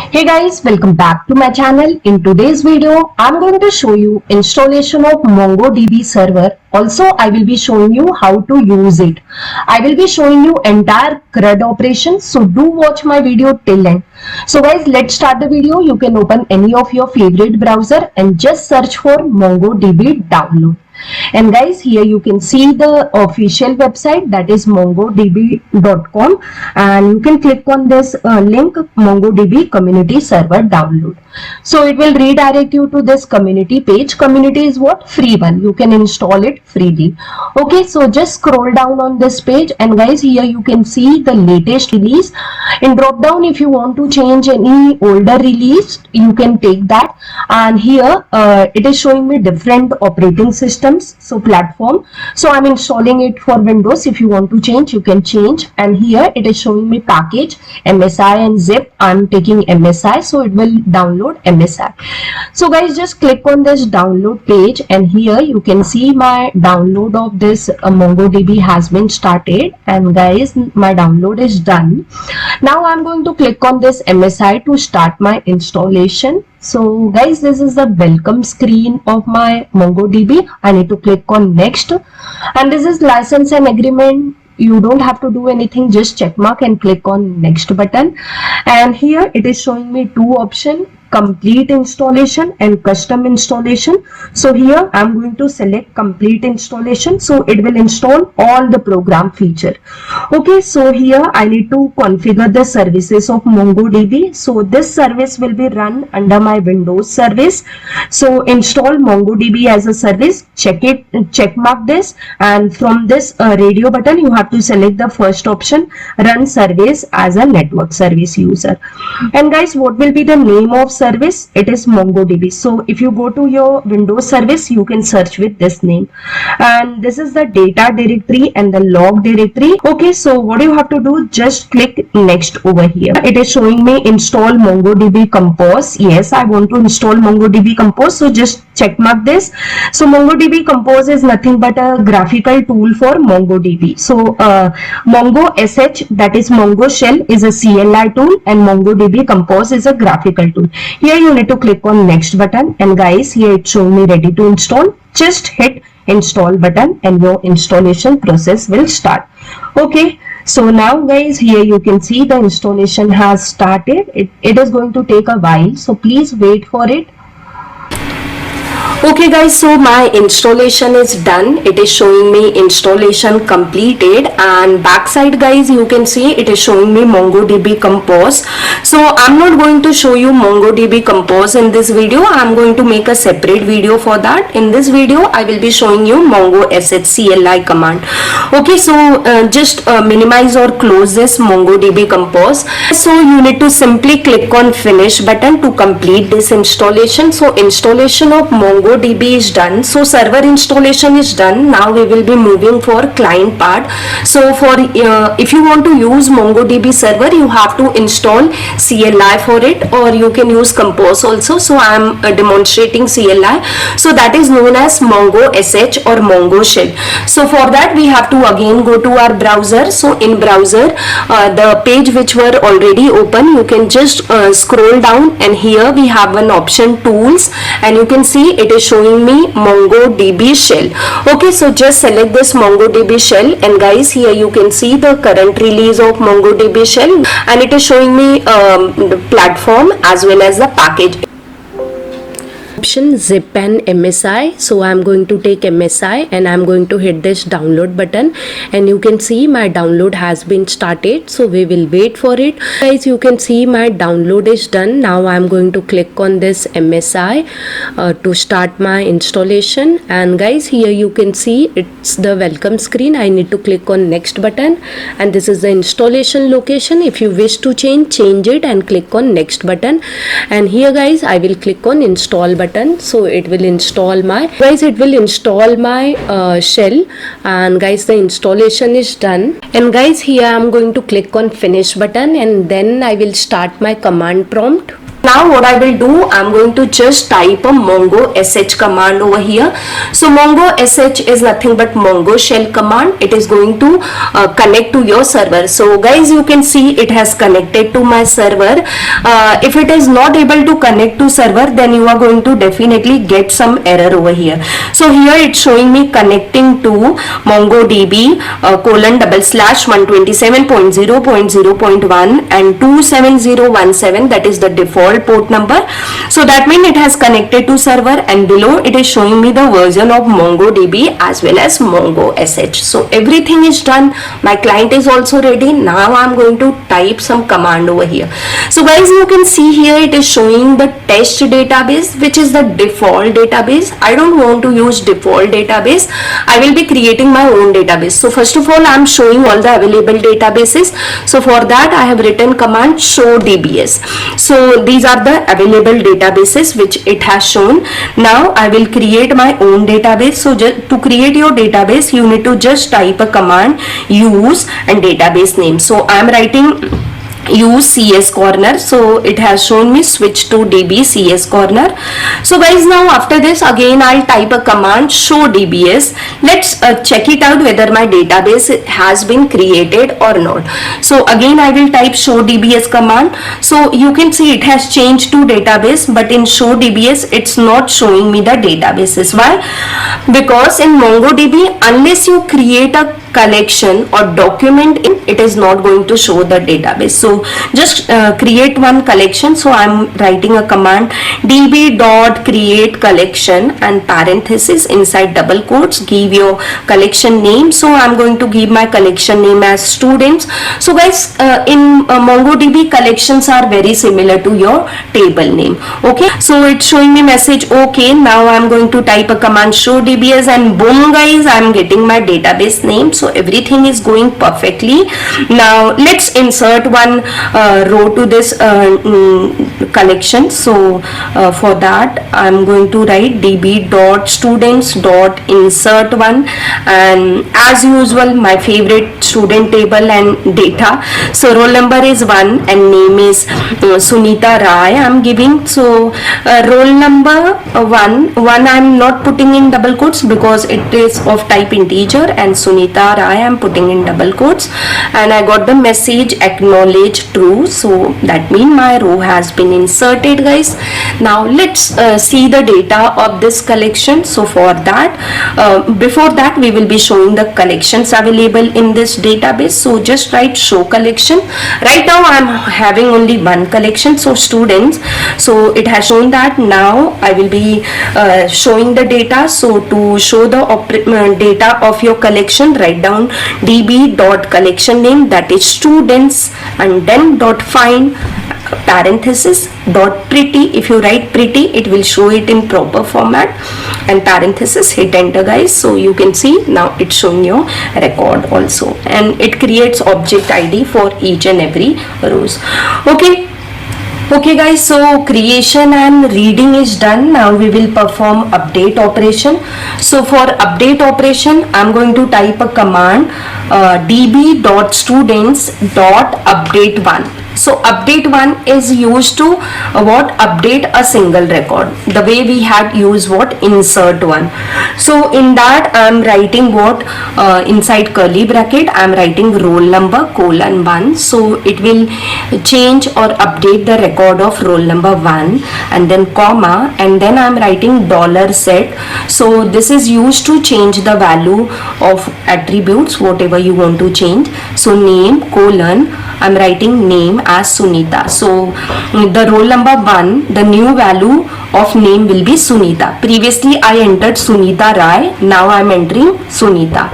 Hey guys, welcome back to my channel. In today's video, I'm going to show you installation of MongoDB server. Also, I will be showing you how to use it. I will be showing you entire CRUD operation. So do watch my video till end. So guys, let's start the video. You can open any of your favorite browser and just search for MongoDB download. And guys, here you can see the official website, that is mongodb.com, and you can click on this link, MongoDB community server download. So it will redirect you to this community page. Community is what? Free one. You can install it freely. Okay, so just scroll down on this page, and guys, here you can see the latest release. In drop down, if you want to change any older release, you can take that. And here it is showing me different operating systems, so platform. So I'm installing it for Windows. If you want to change, you can change. And here it is showing me package, MSI and zip. I'm taking MSI, so it will download MSI. So guys, just click on this download page, and here you can see my download of this MongoDB has been started. And guys, my download is done. Now I'm going to click on this MSI to start my installation. So guys, this is the welcome screen of my MongoDB. I need to click on next, and this is license and agreement. You don't have to do anything, just check mark and click on next button. And here it is showing me two options, complete installation and custom installation. So here I'm going to select complete installation, so it will install all the program feature. Okay, so here I need to configure the services of MongoDB. So this service will be run under my Windows service. So install MongoDB as a service, check it, check mark this, and from this radio button you have to select the first option, run service as a network service user. And guys, what will be the name of service? It is MongoDB. So if you go to your Windows service, you can search with this name. And this is the data directory and the log directory. Okay, so what you have to do, just click next over here. It is showing me install MongoDB Compose. Yes, I want to install MongoDB Compose, so just check mark this. So MongoDB Compose is nothing but a graphical tool for MongoDB. So Mongo SH, that is Mongo Shell, is a CLI tool, and MongoDB Compose is a graphical tool. Here you need to click on next button, and guys, here it's showing me ready to install. Just hit install button and your installation process will start. Okay, so now guys, here you can see the installation has started. It is going to take a while, so please wait for it. Okay guys, so my installation is done. It is showing me installation completed, and backside guys, you can see it is showing me MongoDB Compose. So I'm not going to show you MongoDB Compose in this video. I'm going to make a separate video for that. In this video, I will be showing you Mongo SH CLI command. Okay, so just minimize or close this MongoDB Compose. So you need to simply click on finish button to complete this installation. So installation of MongoDB is done. So server installation is done. Now we will be moving for client part. So for if you want to use MongoDB server, you have to install CLI for it, or you can use Compose also. So I am demonstrating CLI. So that is known as Mongo SH or Mongo Shell. So for that we have to again go to our browser. So in browser, the page which were already open, you can just scroll down, and here we have an option tools, and you can see it is showing me MongoDB Shell. Okay, so just select this MongoDB Shell, and guys, here you can see the current release of MongoDB Shell, and it is showing me the platform as well as the package option, zip and MSI. So I'm going to take MSI, and I'm going to hit this download button, and you can see my download has been started. So we will wait for it. Guys, you can see my download is done. Now I'm going to click on this MSI to start my installation. And guys, here you can see it's the welcome screen. I need to click on next button, and this is the installation location. If you wish to change it and click on next button. And here guys, I will click on install button. So it will install my shell, and guys, the installation is done. And guys, here I'm going to click on finish button, and then I will start my command prompt. Now what I will do, I'm going to just type a mongo sh command over here. So mongo sh is nothing but mongo shell command. It is going to connect to your server. So guys, you can see it has connected to my server. If it is not able to connect to server, then you are going to definitely get some error over here. So here it's showing me connecting to MongoDB :/127.0.0.1 and 27017, that is the default port number. So that means it has connected to server, and below it is showing me the version of MongoDB as well as Mongo sh. So everything is done. My client is also ready. Now I'm going to type some command over here. So guys, you can see here it is showing the test database, which is the default database. I don't want to use default database. I will be creating my own database. So first of all, I'm showing all the available databases. So for that I have written command show dbs. So these are the available databases which it has shown. Now I will create my own database. So just to create your database, you need to just type a command use and database name. So I am writing use CS corner. So it has shown me switch to DB CS corner. So guys, now after this again I'll type a command show DBS. Let's check it out whether my database has been created or not. So again I will type show DBS command. So you can see it has changed to database, but in show DBS it's not showing me the databases. Why? Because in MongoDB, unless you create a collection or document in, it is not going to show the database. So just create one collection. So I'm writing a command db.create collection and parenthesis inside double quotes, give your collection name. So I'm going to give my collection name as students. So guys, in MongoDB, collections are very similar to your table name. Okay, so it's showing me message okay. Now I'm going to type a command show dbs, and boom guys, I'm getting my database name. So everything is going perfectly. Now let's insert one row to this collection. So for that I'm going to write db.students.insert1, and as usual my favorite student table and data. So roll number is 1 and name is Sunita Rai I'm giving. So roll number 1 I'm not putting in double quotes because it is of type integer, and Sunita Rai I am putting in double quotes, and I got the message acknowledge true. So that means my row has been inserted guys. Now let's see the data of this collection. So for that, before that we will be showing the collections available in this database. So just write show collection. Right now I am having only one collection, so students. So it has shown that. Now I will be showing the data. So to show the data of your collection, write down db.collection name, that is students, and then .find parenthesis .pretty. If you write pretty, it will show it in proper format, and parenthesis, hit enter guys. So you can see now it's showing your record also, and it creates object ID for each and every rows. Okay guys, so creation and reading is done. Now we will perform update operation. So for update operation, I'm going to type a command db.students.update1. So update 1 is used to update a single record, the way we had used insert 1. So in that I'm writing inside curly bracket I'm writing roll number :1. So it will change or update the record of roll number 1, and then comma, and then I'm writing $set. So this is used to change the value of attributes, whatever you want to change. So name : I'm writing name as Sunita. So the roll number 1, the new value of name will be Sunita. Previously I entered Sunita Rai, now I am entering Sunita.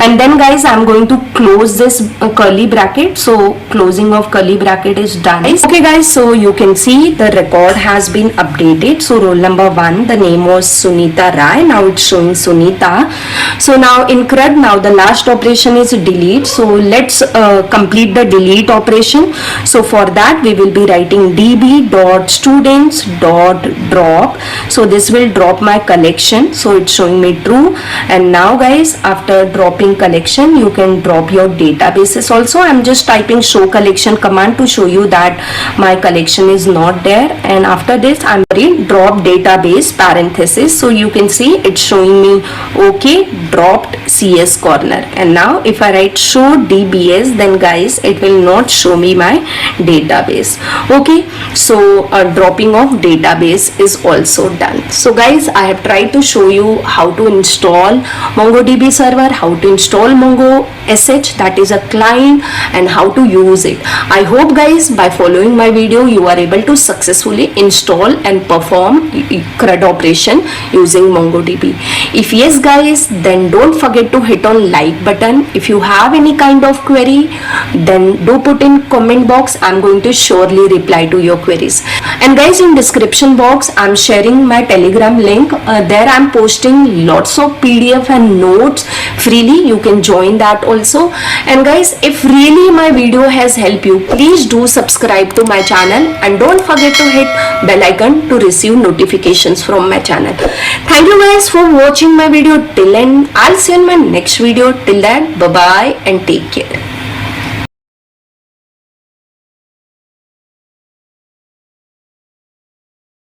And then guys, I am going to close this curly bracket. So closing of curly bracket is done. Okay guys, so you can see the record has been updated. So roll number 1, the name was Sunita Rai, now it's showing Sunita. So now in CRUD, now the last operation is delete. So let's complete the delete operation. So So for that we will be writing db.students.drop. So this will drop my collection, so it's showing me true. And now guys, after dropping collection, you can drop your databases also. I'm just typing show collection command to show you that my collection is not there. And after this I'm going drop database parenthesis, so you can see it's showing me okay, dropped CS corner. And now if I write show DBS, then guys it will not show me my database. Okay, so dropping of database is also done. So guys, I have tried to show you how to install MongoDB server, how to install Mongo SH, that is a client, and how to use it. I hope guys by following my video you are able to successfully install and perform CRUD operation using MongoDB. If yes guys, then don't forget to hit on like button. If you have any kind of query, then do put in comment box. I'm going to surely reply to your queries. And guys, in description box I'm sharing my Telegram link. There I'm posting lots of PDF and notes freely. You can join that also. And guys, if really my video has helped you, please do subscribe to my channel and don't forget to hit bell icon to receive notifications from my channel. Thank you guys for watching my video till end. I'll see you in my next video. Till then, bye bye and take care.